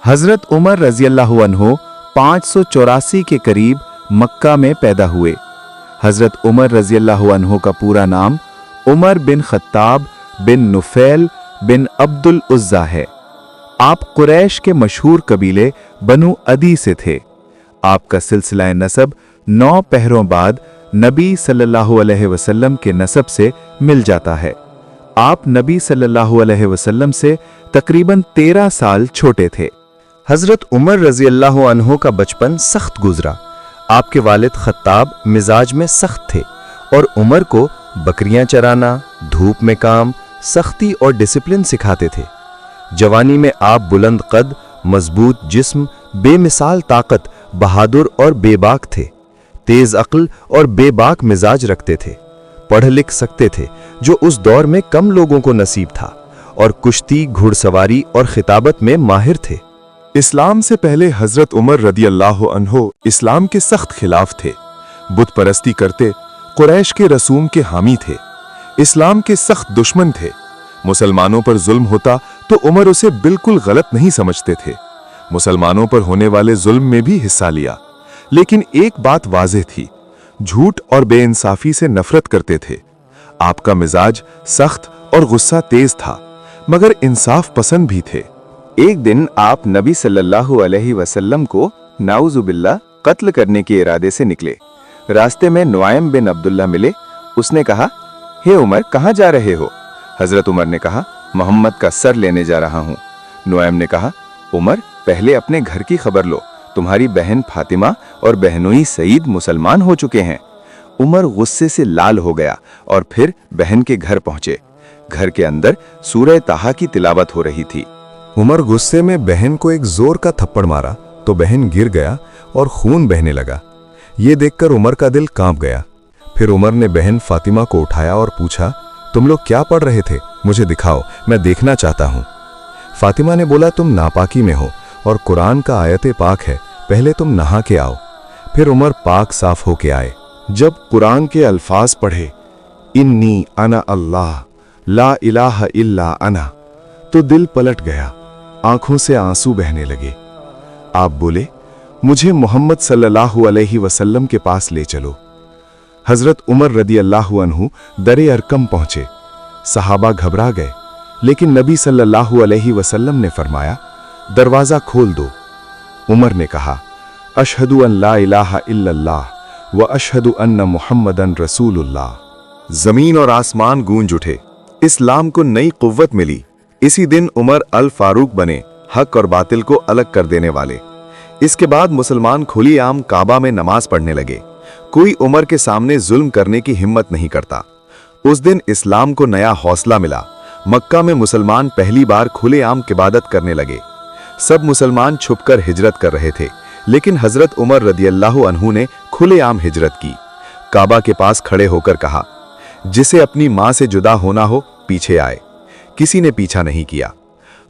हजरत उमर रजी अल्लाह अन्हो 584 के करीब मक्का में पैदा हुए। हजरत उमर रजी अल्लाह अन्हो का पूरा नाम उमर बिन खत्ताब बिन नुफैल बिन अब्दुल उज़्ज़ा है। आप कुरैश के मशहूर कबीले बनु अदी से थे। आपका सिलसिला नसब 9 पहरों बाद नबी सल्लल्लाहु अलैहि वसल्लम के नसब से मिल जाता है। आप नबी सल्लल्लाहु अलैहि वसल्लम से तकरीबन 13 साल छोटे थे। हजरत उमर रजी अल्लाह अन्हो का बचपन सख्त गुजरा। आपके वालिद खत्ताब मिजाज में सख्त थे और उमर को बकरियां चराना, धूप में काम, सख्ती और डिसिप्लिन सिखाते थे। जवानी में आप बुलंद कद, मजबूत जिस्म, बेमिसाल ताकत, बहादुर और बेबाक थे। तेज अक्ल और बेबाक मिजाज रखते थे। पढ़ लिख सकते थे, जो उस दौर में कम लोगों को नसीब था, और कुश्ती, घुड़सवारी और खिताबत में माहिर थे। इस्लाम से पहले हजरत उमर रदी अल्लाह अन्हो इस्लाम के सख्त खिलाफ थे। बुत परस्ती करते, कुरैश के रसूम के हामी थे, इस्लाम के सख्त दुश्मन थे। मुसलमानों पर जुल्म होता तो उमर उसे बिल्कुल गलत नहीं समझते थे। मुसलमानों पर होने वाले जुल्म में भी हिस्सा लिया, लेकिन एक बात वाज़ेह थी, झूठ और बेइंसाफी से नफरत करते थे। आपका मिजाज सख्त और गुस्सा तेज था, मगर इंसाफ पसंद भी थे। एक दिन आप नबी सल्लल्लाहु अलैहि वसल्लम को नाउजुबिल्लाह कत्ल करने के इरादे से निकले। रास्ते में नुआइम बिन अब्दुल्ला मिले। उसने कहा, हे उमर, कहाँ जा रहे हो? हजरत उमर ने कहा, मोहम्मद का सर लेने जा रहा हूँ। नुआइम ने कहा, उमर, पहले अपने घर की खबर लो। तुम्हारी बहन फातिमा और बहनोई सईद मुसलमान हो चुके हैं। उमर गुस्से से लाल हो गया और फिर बहन के घर पहुंचे। घर के अंदर सूरह ताहा की तिलावत हो रही थी। उमर गुस्से में बहन को एक जोर का थप्पड़ मारा तो बहन गिर गया और खून बहने लगा। ये देखकर उमर का दिल कांप गया। फिर उमर ने बहन फातिमा को उठाया और पूछा, तुम लोग क्या पढ़ रहे थे? मुझे दिखाओ, मैं देखना चाहता हूँ। फातिमा ने बोला, तुम नापाकी में हो और कुरान का आयत पाक है, पहले तुम नहा के आओ। फिर उमर पाक साफ होके आए। जब कुरान के अल्फाज पढ़े, इन्नी अना अल्लाह ला इलाहा इल्ला अना, तो दिल पलट गया, आंखों से आंसू बहने लगे। आप बोले, मुझे मोहम्मद सल्लल्लाहु अलैहि वसल्लम के पास ले चलो। हजरत उमर रदी अल्लाह अन्हु दरे अरकम पहुंचे। सहाबा घबरा गए, लेकिन नबी सल्लल्लाहु अलैहि वसल्लम ने फरमाया, दरवाजा खोल दो। उमर ने कहा, अशहदु अन ला इलाहा इल्लल्लाह व अशहदु अन्ना मुहम्मदन रसूलुल्लाह। जमीन और आसमान गूंज उठे। इस्लाम को नई कुव्वत मिली। इसी दिन उमर अल फारूक बने, हक और बातिल को अलग कर देने वाले। इसके बाद मुसलमान खुली आम काबा में नमाज पढ़ने लगे। कोई उमर के सामने जुल्म करने की हिम्मत नहीं करता। उस दिन इस्लाम को नया हौसला मिला। मक्का में मुसलमान पहली बार खुले आम इबादत करने लगे। सब मुसलमान छुपकर हिजरत कर रहे थे, लेकिन हजरत उमर रदी अल्लाह अन्हु ने खुले आम हिजरत की। काबा के पास खड़े होकर कहा, जिसे अपनी मां से जुदा होना हो, पीछे आए। किसी ने पीछा नहीं किया।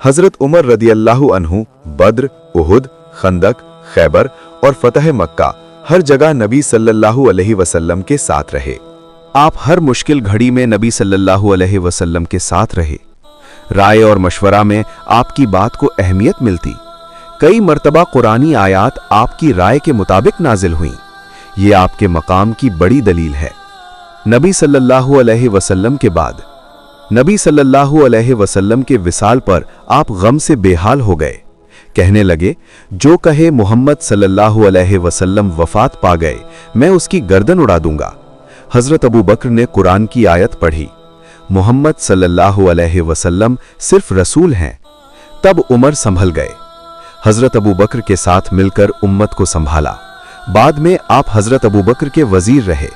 हजरत उमर रदी अल्लाह अन्हु बद्र, उहुद, खंदक, खैबर और फतह मक्का हर जगह नबी सल्लल्लाहु अलैहि वसल्लम के साथ रहे। आप हर मुश्किल घड़ी में नबी सल्लल्लाहु अलैहि वसल्लम के साथ रहे। राय और मशवरा में आपकी बात को अहमियत मिलती। कई मर्तबा कुरानी आयात आपकी राय के मुताबिक नाजिल हुई। ये आपके मकाम की बड़ी दलील है। नबी सल्लल्लाहु अलैहि वसल्लम के बाद नबी सल्लल्लाहु अलैहि वसल्लम के विसाल पर आप गम से बेहाल हो गए। कहने लगे, जो कहे मोहम्मद सल्लल्लाहु अलैहि वसल्लम वफात पा गए, मैं उसकी गर्दन उड़ा दूंगा। हजरत अबू बकर ने कुरान की आयत पढ़ी, मोहम्मद सल्लल्लाहु अलैहि वसल्लम सिर्फ रसूल हैं। तब उमर संभल गए। हजरत अबू बकर के साथ मिलकर उम्मत को संभाला। बाद में आप हजरत अबू बकर के वजीर रहे।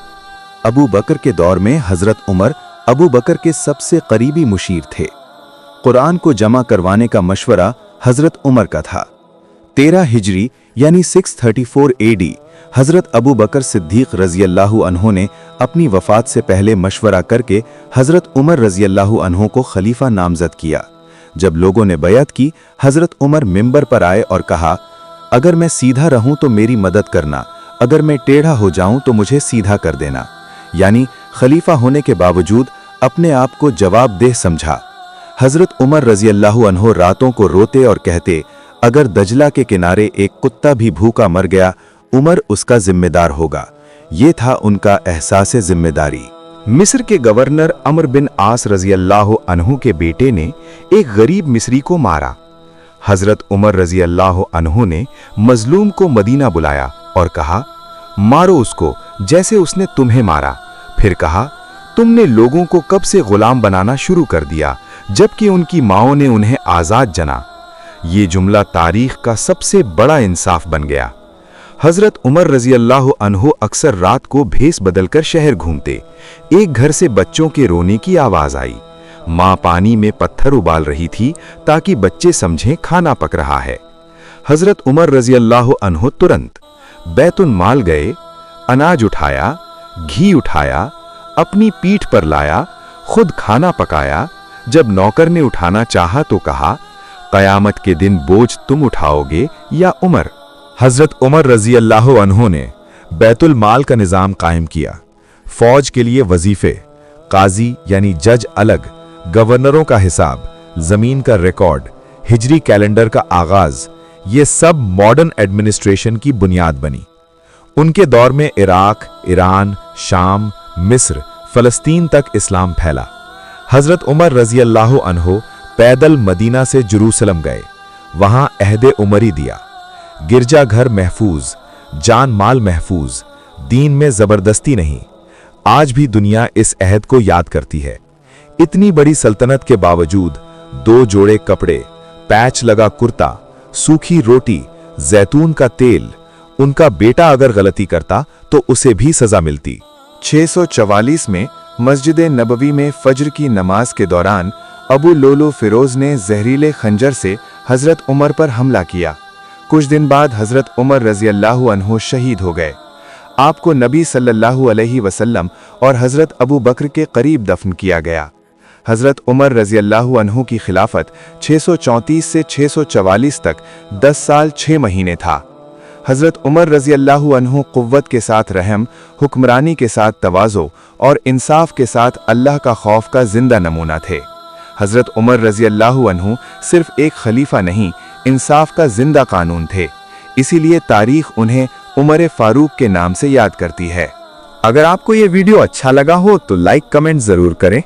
अबू बकर के दौर में हजरत उमर अबू बकर के सबसे करीबी मुशीर थे। कुरान को जमा करवाने का मशवरा हजरत उमर का था। 13 हिजरी यानी 634 AD हजरत अबू बकर सिद्दीक रजी अल्लाह अन्हु ने अपनी वफात से पहले मशवरा करके हजरत उमर रजी अल्लाह अन्हु को खलीफा नामजद किया। जब लोगों ने बैअत की, हजरत उमर मिंबर पर आए और कहा, अगर मैं सीधा रहूं तो मेरी मदद करना, अगर मैं टेढ़ा हो जाऊं तो मुझे सीधा कर देना। यानी खलीफा होने के बावजूद अपने आप को जवाबदेह समझा। हजरत उमर रजी अल्लाह अन्हु रातों को रोते और कहते, अगर दजला के किनारे एक कुत्ता भी भूखा मर गया, उमर उसका जिम्मेदार होगा। ये था उनका एहसास जिम्मेदारी। मिस्र के गवर्नर अमर बिन आस रज़ियल्लाहु अन्हु के बेटे ने एक गरीब मिस्री को मारा। हजरत उमर रज़ियल्लाहु अन्हु ने मजलूम को मदीना बुलाया और कहा, मारो उसको जैसे उसने तुम्हें मारा। फिर कहा, तुमने लोगों को कब से गुलाम बनाना शुरू कर दिया, जबकि उनकी माओं ने उन्हें आजाद जना। ये जुमला तारीख का सबसे बड़ा इंसाफ बन गया। हजरत उमर रज़ियल्लाहु अन्हु अक्सर रात को भेस बदलकर शहर घूमते। एक घर से बच्चों के रोने की आवाज आई। मां पानी में पत्थर उबाल रही थी ताकि बच्चे समझें खाना पक रहा है। हजरत उमर रज़ियल्लाहु अन्हु तुरंत बैतुल माल गए, अनाज उठाया, घी उठाया, अपनी पीठ पर लाया, खुद खाना पकाया। जब नौकर ने उठाना चाहा तो कहा, कयामत के दिन बोझ तुम उठाओगे या उमर? हजरत उमर रज़ियल्लाहु अन्हु ने बैतुल माल का निज़ाम कायम किया। फौज के लिए वजीफे, काजी यानी जज अलग, गवर्नरों का हिसाब, जमीन का रिकॉर्ड, हिजरी कैलेंडर का आगाज, ये सब मॉडर्न एडमिनिस्ट्रेशन की बुनियाद बनी। उनके दौर में इराक, ईरान, शाम, मिस्र, फलस्तीन तक इस्लाम फैला। हजरत उमर रज़ियल्लाहु अन्हु पैदल मदीना से जेरूसलम गए, वहां अहदे उमरी दिया। गिरजा घर महफूज, जान माल महफूज, दीन में जबरदस्ती नहीं। आज भी दुनिया इस अहद को याद करती है। इतनी बड़ी सल्तनत के बावजूद 2 जोड़े कपड़े, पैच लगा कुर्ता, सूखी रोटी, जैतून का तेल। उनका बेटा अगर गलती करता तो उसे भी सजा मिलती। 644 में मस्जिद नबवी में फज्र की नमाज के दौरान अबू लोलो फिरोज ने जहरीले खंजर से हजरत उमर पर हमला किया। कुछ दिन बाद हजरत उमर रज़ियल्लाहु अन्हु शहीद हो गए। आपको नबी सल्लल्लाहु अलैहि वसल्लम और हजरत अबू बकर के करीब दफन किया गया। हजरत उमर रज़ियल्लाहु अन्हु की खिलाफत 634 से 644 तक 10 साल 6 महीने था। हजरत उमर रज़ियल्लाहु अन्हु कुव्वत के साथ रहम, हुक्मरानी के साथ तवाज़ो और इंसाफ के साथ अल्लाह का खौफ का जिंदा नमूना थे। हजरत उमर रज़ियल्लाहु अन्हु सिर्फ एक खलीफा नहीं, इंसाफ का जिंदा कानून थे। इसीलिए तारीख उन्हें उमर फारूक के नाम से याद करती है। अगर आपको ये वीडियो अच्छा लगा हो तो लाइक कमेंट जरूर करें।